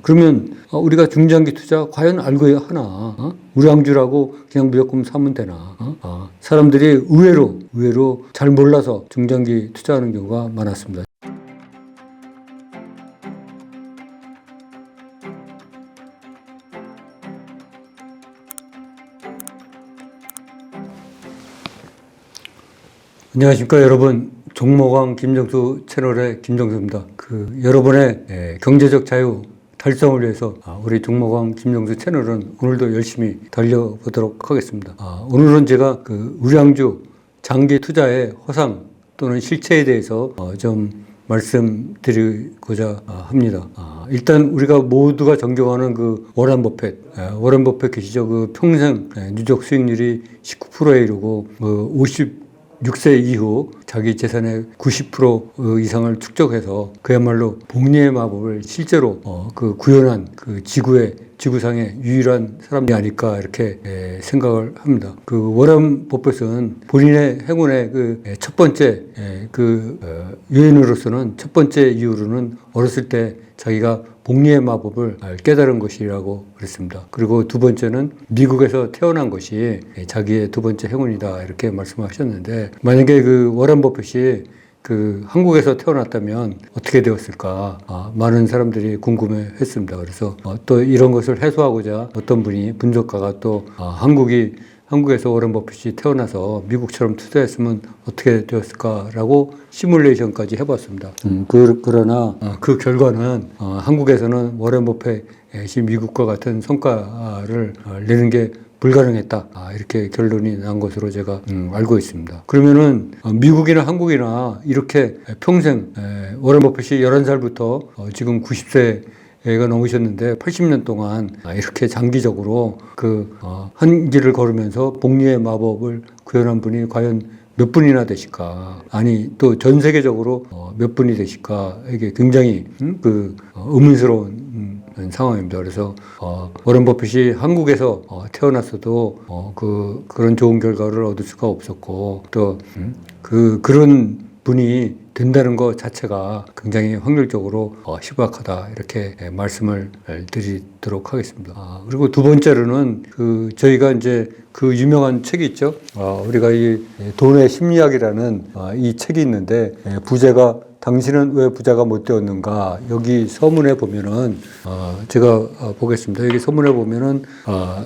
그러면 우리가 중장기 투자 과연 알고 하나? 우량주라고 그냥 무조건 사면 되나? 사람들이 의외로 잘 몰라서 중장기 투자하는 경우가 많았습니다. 안녕하십니까 여러분. 종목왕 김정수 채널의 김정수입니다. 여러분의 경제적 자유 달성을 위해서 우리 종목왕 김정수 채널은 오늘도 열심히 달려보도록 하겠습니다. 오늘은 제가 우량주 장기 투자의 허상 또는 실체에 대해서 좀 말씀드리고자 합니다. 일단 우리가 모두가 존경하는 워런 버핏 계시죠? 평생 누적 수익률이 19%에 이르고 56세 이후 자기 재산의 90% 이상을 축적해서 그야말로 복리의 마법을 실제로 구현한 지구상의 유일한 사람이 아닐까 이렇게 생각을 합니다. 워런 버핏은 본인의 행운의 첫 번째 요인으로서는 첫 번째 이유로는 어렸을 때 자기가 복리의 마법을 깨달은 것이라고 그랬습니다. 그리고 두 번째는 미국에서 태어난 것이 자기의 두 번째 행운이다 이렇게 말씀하셨는데, 만약에 워런 버핏이 한국에서 태어났다면 어떻게 되었을까 많은 사람들이 궁금해 했습니다. 그래서 또 이런 것을 해소하고자 어떤 분석가가 또 한국에서 워런 버핏이 태어나서 미국처럼 투자했으면 어떻게 되었을까라고 시뮬레이션까지 해봤습니다. 그러나 그 결과는 한국에서는 워런 버핏이 미국과 같은 성과를 내는 게 불가능했다. 이렇게 결론이 난 것으로 제가 알고 있습니다. 그러면은 미국이나 한국이나 이렇게 평생 워런 버핏이 11살부터 지금 90세가 넘으셨는데 80년 동안 이렇게 장기적으로 한 길을 걸으면서 복리의 마법을 구현한 분이 과연 몇 분이나 되실까? 아니, 또 전 세계적으로 몇 분이 되실까? 이게 굉장히 의문스러운 상황입니다. 그래서 워런 버핏이 한국에서 태어났어도 그런 좋은 결과를 얻을 수가 없었고, 또 그런 분이 된다는 것 자체가 굉장히 확률적으로 희박하다 이렇게 말씀을 드리도록 하겠습니다. 그리고 두 번째로는 저희가 이제 유명한 책이 있죠. 우리가 이 돈의 심리학이라는 이 책이 있는데, 부제가 당신은 왜 부자가 못 되었는가? 여기 서문에 보면은 제가 보겠습니다. 여기 서문에 보면은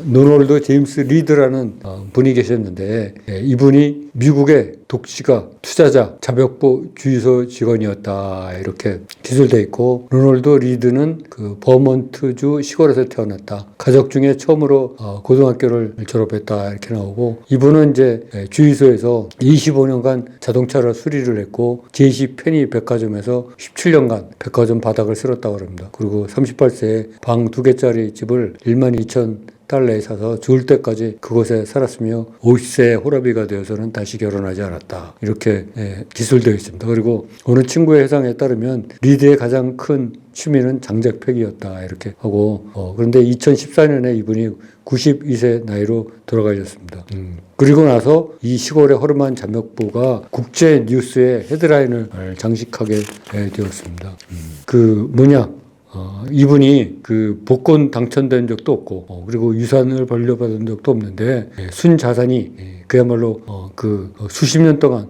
노널드 제임스 리드라는 분이 계셨는데, 이분이 미국의 독시가 투자자 자벽보 주유소 직원이었다 이렇게 기술되어 있고, 로널드 리드는 버몬트주 시골에서 태어났다. 가족 중에 처음으로 고등학교를 졸업했다 이렇게 나오고, 이분은 이제 주유소에서 25년간 자동차를 수리를 했고, 제시 페니 백화점에서 17년간 백화점 바닥을 쓸었다고 합니다. 그리고 38세에 방 2개짜리 집을 12,000달러에 사서 죽을 때까지 그곳에 살았으며 50세에 호라비가 되어서는 다시 결혼하지 않았다. 이렇게 기술되어 있습니다. 그리고 어느 친구의 해상에 따르면 리드의 가장 큰 취미는 장작패기였다 이렇게 하고, 그런데 2014년에 이분이 92세 나이로 돌아가셨습니다. 그리고 나서 이 시골의 허름한 자벽보가 국제 뉴스의 헤드라인을 장식하게 되었습니다. 이분이 복권 당첨된 적도 없고, 그리고 유산을 벌려받은 적도 없는데, 순자산이 그야말로 수십 년 동안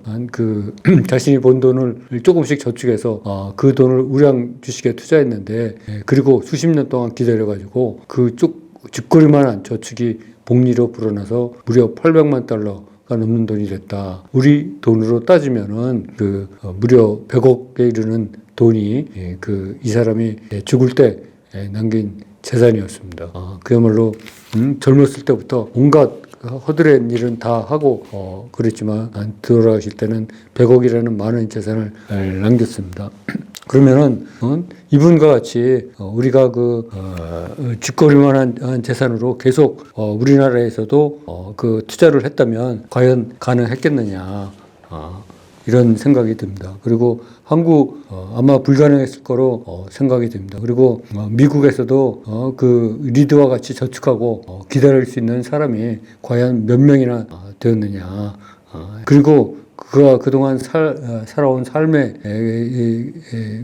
자신이 번 돈을 조금씩 저축해서 그 돈을 우량 주식에 투자했는데, 그리고 수십 년 동안 기다려가지고 쥐꼬리만한 저축이 복리로 불어나서 무려 800만 달러가 넘는 돈이 됐다. 우리 돈으로 따지면은 무려 100억에 이르는 돈이 이 사람이 죽을 때 남긴 재산이었습니다. 그야말로 젊었을 때부터 온갖 허드렛 일은 다 하고 그랬지만 돌아가실 때는 100억이라는 많은 재산을 남겼습니다. 그러면은 이분과 같이 우리가 쥐꼬리만한 재산으로 계속 우리나라에서도 투자를 했다면 과연 가능했겠느냐 이런 생각이 듭니다. 그리고 한국 아마 불가능했을 거로 생각이 됩니다. 그리고 미국에서도 리드와 같이 저축하고 기다릴 수 있는 사람이 과연 몇 명이나 되었느냐. 그리고 그가 그동안 살아온 삶의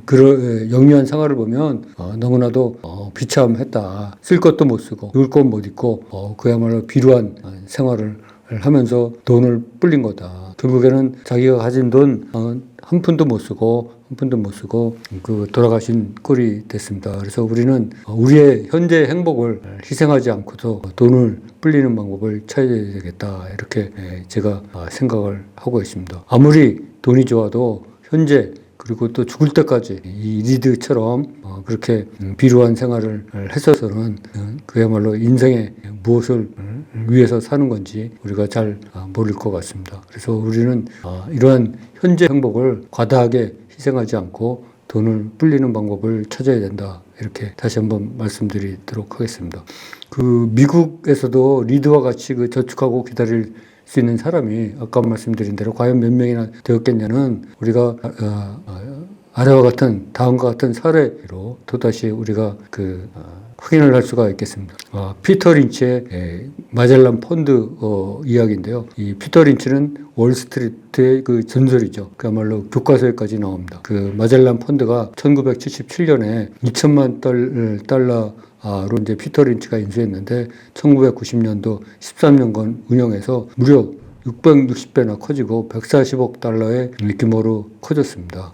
그런 영유한 생활을 보면 너무나도 비참했다. 쓸 것도 못 쓰고 입을 것 못 입고 그야말로 비루한 생활을 하면서 돈을 불린 거다. 결국에는 자기가 가진 돈 한 푼도 못 쓰고 그 돌아가신 꼴이 됐습니다. 그래서 우리는 우리의 현재 행복을 희생하지 않고도 돈을 불리는 방법을 찾아야 되겠다. 이렇게 제가 생각을 하고 있습니다. 아무리 돈이 좋아도 현재 그리고 또 죽을 때까지 이 리드처럼 그렇게 비루한 생활을 했어서는 그야말로 인생에 무엇을 위해서 사는 건지 우리가 잘 모를 것 같습니다. 그래서 우리는 이러한 현재 행복을 과다하게 희생하지 않고 돈을 불리는 방법을 찾아야 된다. 이렇게 다시 한번 말씀드리도록 하겠습니다. 그 미국에서도 리드와 같이 그 저축하고 기다릴 수 있는 사람이 아까 말씀드린 대로 과연 몇 명이나 되었겠냐는 우리가 아래와 같은 다음과 같은 사례로 또다시 우리가 확인을 할 수가 있겠습니다. 피터 린치의 마젤란 펀드 이야기인데요. 이 피터 린치는 월스트리트의 그 전설이죠. 그야말로 교과서에까지 나옵니다. 그 마젤란 펀드가 1977년에 2천만 달러로 이제 피터 린치가 인수했는데 1990년도 13년간 운영해서 무려 660배나 커지고 140억 달러의 규모로 커졌습니다.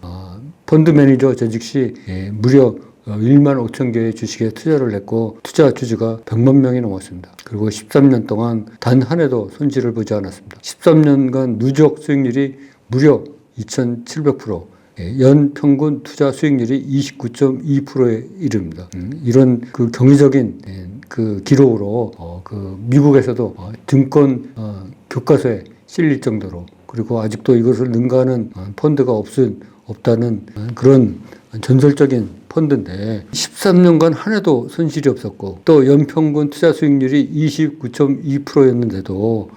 펀드 매니저 재직 시 무려 1만 5천 개의 주식에 투자를 했고 투자 주주가 100만 명이 넘었습니다. 그리고 13년 동안 단 한 해도 손실을 보지 않았습니다. 13년간 누적 수익률이 무려 2,700%, 연 평균 투자 수익률이 29.2%에 이릅니다. 이런 그 경이적인 그 기록으로 미국에서도 증권 교과서에 실릴 정도로, 그리고 아직도 이것을 능가하는 펀드가 없다는 그런 전설적인 펀드인데 13년간 한 해도 손실이 없었고 또 연평균 투자 수익률이 29.2%였는데도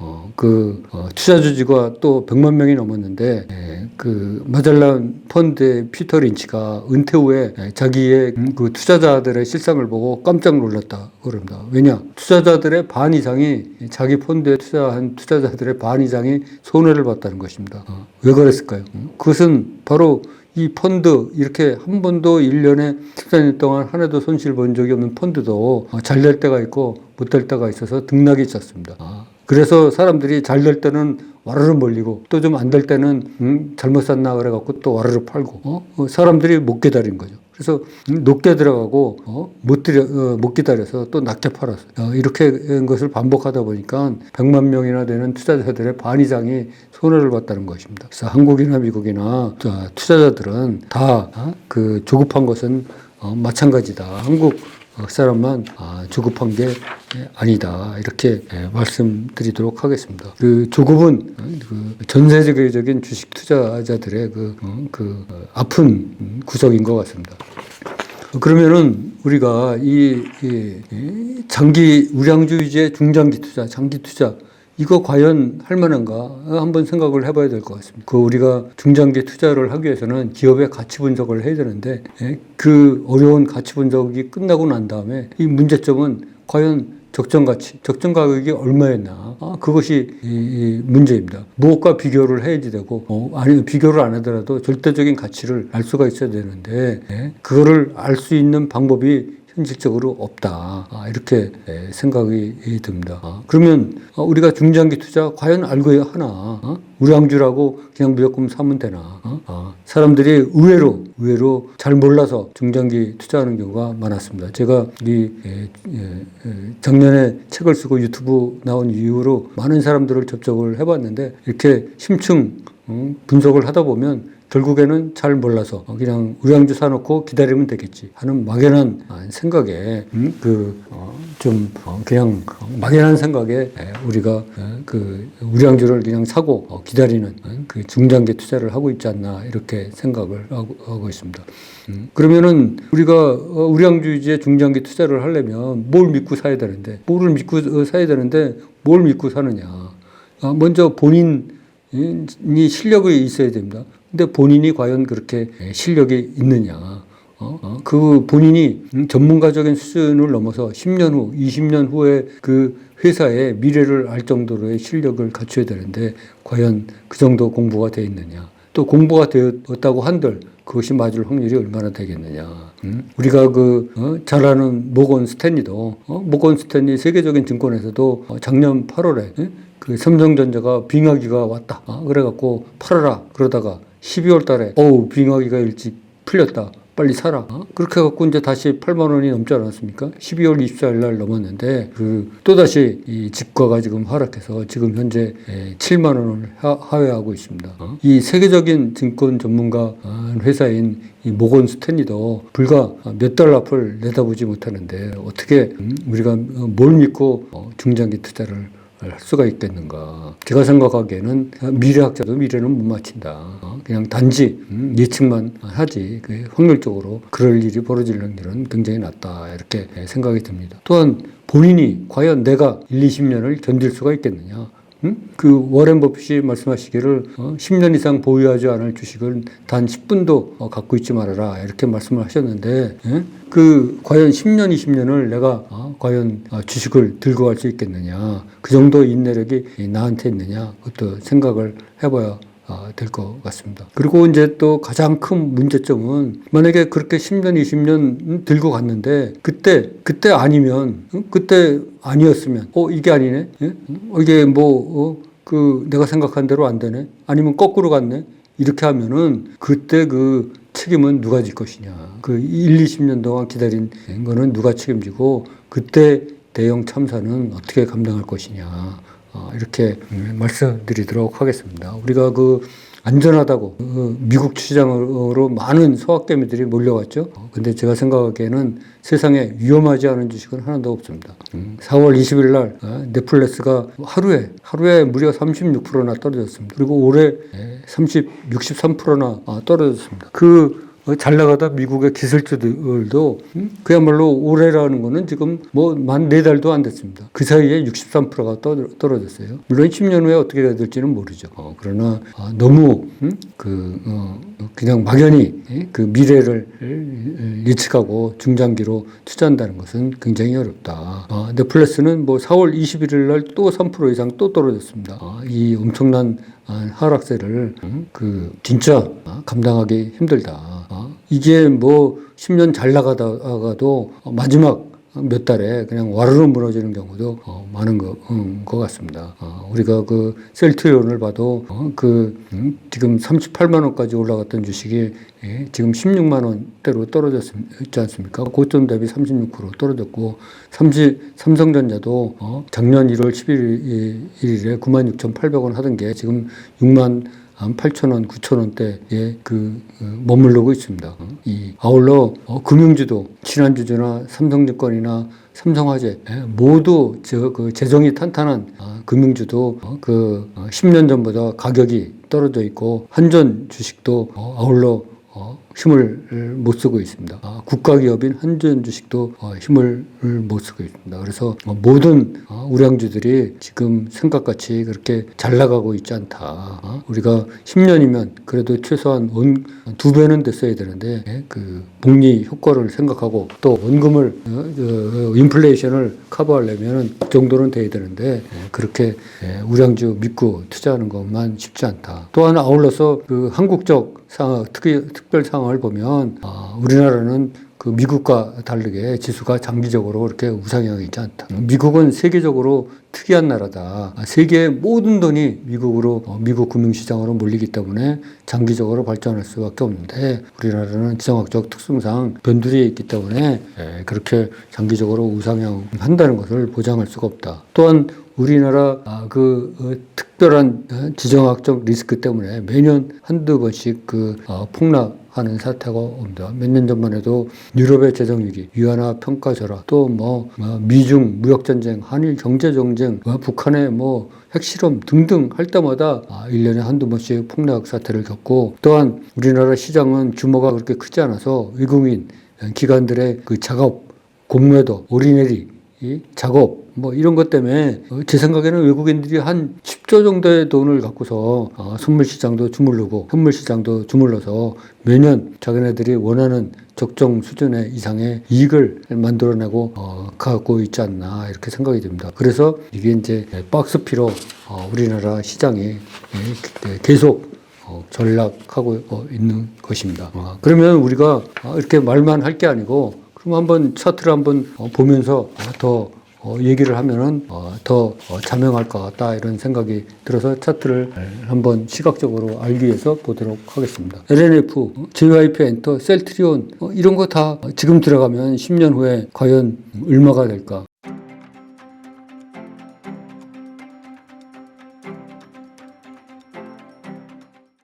투자 주주가 또 100만 명이 넘었는데 그 마젤란 펀드의 피터 린치가 은퇴 후에 자기의 그 투자자들의 실상을 보고 깜짝 놀랐다 그럽니다. 왜냐? 투자자들의 반 이상이 자기 펀드에 투자한 투자자들의 반 이상이 손해를 봤다는 것입니다. 왜 그랬을까요? 그것은 바로 이 펀드, 이렇게 한 번도 1년에 14년 동안 한 해도 손실 본 적이 없는 펀드도 잘 될 때가 있고 못 될 때가 있어서 등락이 있었습니다. 그래서 사람들이 잘 될 때는 와르르 몰리고 또 좀 안 될 때는 잘못 샀나 그래갖고 또 와르르 팔고 사람들이 못 기다린 거죠. 그래서 높게 들어가고 못 기다려서 또 낮게 팔았어요. 이렇게 한 것을 반복하다 보니까 100만 명이나 되는 투자자들의 반 이상이 손해를 봤다는 것입니다. 그래서 한국이나 미국이나 투자자들은 다 그 조급한 것은 마찬가지다. 한국 사람만 조급한 게 아니다. 이렇게 말씀드리도록 하겠습니다. 그 조급은 전 세계적인 주식 투자자들의 아픈 구석인 것 같습니다. 그러면은 우리가 이 장기 우량주의제 중장기 투자, 장기 투자 이거 과연 할 만한가 한번 생각을 해봐야 될 것 같습니다. 우리가 중장기 투자를 하기 위해서는 기업의 가치 분석을 해야 되는데 그 어려운 가치 분석이 끝나고 난 다음에 이 문제점은 과연 적정 가격이 얼마였나 그것이 이 문제입니다. 무엇과 비교를 해야지 되고 아니 비교를 안 하더라도 절대적인 가치를 알 수가 있어야 되는데 그거를 알 수 있는 방법이 현실적으로 없다. 이렇게 생각이 듭니다. 그러면 우리가 중장기 투자 과연 알고 하나? 우량주라고 그냥 무조건 사면 되나? 사람들이 의외로 잘 몰라서 중장기 투자하는 경우가 많았습니다. 제가 작년에 책을 쓰고 유튜브 나온 이후로 많은 사람들을 접촉을 해봤는데 이렇게 심층 분석을 하다 보면 결국에는 잘 몰라서 그냥 우량주 사놓고 기다리면 되겠지 하는 막연한 생각에 그냥 막연한 생각에 우리가 그 우량주를 그냥 사고 기다리는 그 중장기 투자를 하고 있지 않나 이렇게 생각을 하고 있습니다. 그러면은 우리가 우량주의 중장기 투자를 하려면 뭘 믿고 사야 되는데 뭘 믿고 사느냐? 먼저 본인이 실력이 있어야 됩니다. 근데 본인이 과연 그렇게 실력이 있느냐? 그 본인이 전문가적인 수준을 넘어서 10년 후, 20년 후에 그 회사의 미래를 알 정도로의 실력을 갖춰야 되는데 과연 그 정도 공부가 돼 있느냐. 또 공부가 되었다고 한들 그것이 맞을 확률이 얼마나 되겠느냐. 우리가 잘 아는 모건 스탠리도 모건 스탠리 세계적인 증권에서도 작년 8월에 그 삼성전자가 빙하기가 왔다. 그래갖고 팔아라. 그러다가 12월 달에 빙하기가 일찍 풀렸다. 빨리 사라. 그렇게 해갖고 이제 다시 8만 원이 넘지 않았습니까? 12월 24일 날 넘었는데 또다시 이 주가가 지금 하락해서 지금 현재 7만 원을 하회하고 있습니다. 이 세계적인 증권 전문가 회사인 이 모건 스탠리도 불과 몇 달 앞을 내다보지 못하는데 어떻게 우리가 뭘 믿고 중장기 투자를 할 수가 있겠는가. 제가 생각하기에는 미래학자도 미래는 못 맞힌다. 그냥 단지 예측만 하지 확률적으로 그럴 일이 벌어지는 일은 굉장히 낮다. 이렇게 생각이 듭니다. 또한 본인이 과연 내가 1, 20년을 견딜 수가 있겠느냐. 그 워렌 버핏이 말씀하시기를 10년 이상 보유하지 않을 주식은 단 10분도 갖고 있지 말아라 이렇게 말씀을 하셨는데 과연 10년, 20년을 내가 과연 주식을 들고 갈 수 있겠느냐 그 정도 인내력이 나한테 있느냐 그것도 생각을 해봐야 될 것 같습니다. 그리고 이제 또 가장 큰 문제점은 만약에 그렇게 10년, 20년 들고 갔는데 그때 아니면 그때 아니었으면 이게 아니네? 이게 내가 생각한 대로 안 되네? 아니면 거꾸로 갔네? 이렇게 하면은 그때 그 책임은 누가 질 것이냐. 1, 20년 동안 기다린 거는 누가 책임지고 그때 대형 참사는 어떻게 감당할 것이냐. 이렇게 말씀드리도록 하겠습니다. 우리가 안전하다고 미국 시장으로 많은 소확개미들이 몰려왔죠. 근데 제가 생각하기에는 세상에 위험하지 않은 주식은 하나도 없습니다. 4월 20일 날 넷플릭스가 하루에 무려 36%나 떨어졌습니다. 그리고 올해 63%나 떨어졌습니다. 잘 나가다 미국의 기술주들도 그야말로 올해라는 거는 지금 만 4달도 안 됐습니다. 그 사이에 63%가 떨어졌어요. 물론 10년 후에 어떻게 될지는 모르죠. 그러나 너무 그냥 막연히 그 미래를 예측하고 중장기로 투자한다는 것은 굉장히 어렵다. 넷플릭스는 4월 21일 날 또 3% 이상 또 떨어졌습니다. 이 엄청난 하락세를 진짜 감당하기 힘들다. 이게 10년 잘 나가다가도 마지막 몇 달에 그냥 와르르 무너지는 경우도 많은 것 같습니다. 우리가 셀트리온을 봐도 지금 38만 원까지 올라갔던 주식이 지금 16만 원대로 떨어졌지 않습니까? 고점 대비 36% 떨어졌고 삼성전자도 작년 1월 11일에 96,800원 하던 게 지금 6만 8,000원, 9,000원대에 머무르고 있습니다. 아울러 금융주도 지난주주나 삼성증권이나 삼성화재 모두 재정이 탄탄한 금융주도 10년 전보다 가격이 떨어져 있고 한전 주식도 아울러 힘을 못 쓰고 있습니다. 국가기업인 한전 주식도 힘을 못 쓰고 있습니다. 그래서 모든 우량주들이 지금 생각같이 그렇게 잘 나가고 있지 않다. 우리가 10년이면 그래도 최소한 2배는 됐어야 되는데 복리 효과를 생각하고 또 원금을 인플레이션을 커버하려면 그 정도는 돼야 되는데 그렇게 우량주 믿고 투자하는 것만 쉽지 않다. 또한 아울러서 한국적 특별 상황을 보면 우리나라는 미국과 다르게 지수가 장기적으로 그렇게 우상향이 있지 않다. 미국은 세계적으로 특이한 나라다. 세계의 모든 돈이 미국 금융시장으로 몰리기 때문에 장기적으로 발전할 수밖에 없는데 우리나라는 지정학적 특성상 변두리에 있기 때문에 그렇게 장기적으로 우상향한다는 것을 보장할 수가 없다. 또한 우리나라 특별한 지정학적 리스크 때문에 매년 한두 번씩 폭락하는 사태가 옵니다. 몇 년 전만 해도 유럽의 재정위기, 위안화 평가절하, 또 미중 무역전쟁, 한일 경제정쟁, 북한의 핵실험 등등 할 때마다 1년에 한두 번씩 폭락 사태를 겪고 또한 우리나라 시장은 규모가 그렇게 크지 않아서 외국인 기관들의 작업, 공매도, 오리내리, 작업 뭐 이런 것 때문에 제 생각에는 외국인들이 한 10조 정도의 돈을 갖고서 선물 시장도 주물르고 현물 시장도 주물러서 매년 자기네들이 원하는 적정 수준의 이상의 이익을 만들어내고 가고 있지 않나 이렇게 생각이 듭니다. 그래서 이게 이제 박스피로 우리나라 시장이 계속 전락하고 있는 것입니다. 그러면 우리가 이렇게 말만 할 게 아니고 그럼 한번 차트를 한번 보면서 더 얘기를 하면은 더 자명할 것 같다 이런 생각이 들어서 차트를 한번 시각적으로 알기 위해서 보도록 하겠습니다. LNF, JYP 엔터, 셀트리온 이런 거 다 지금 들어가면 10년 후에 과연 얼마가 될까?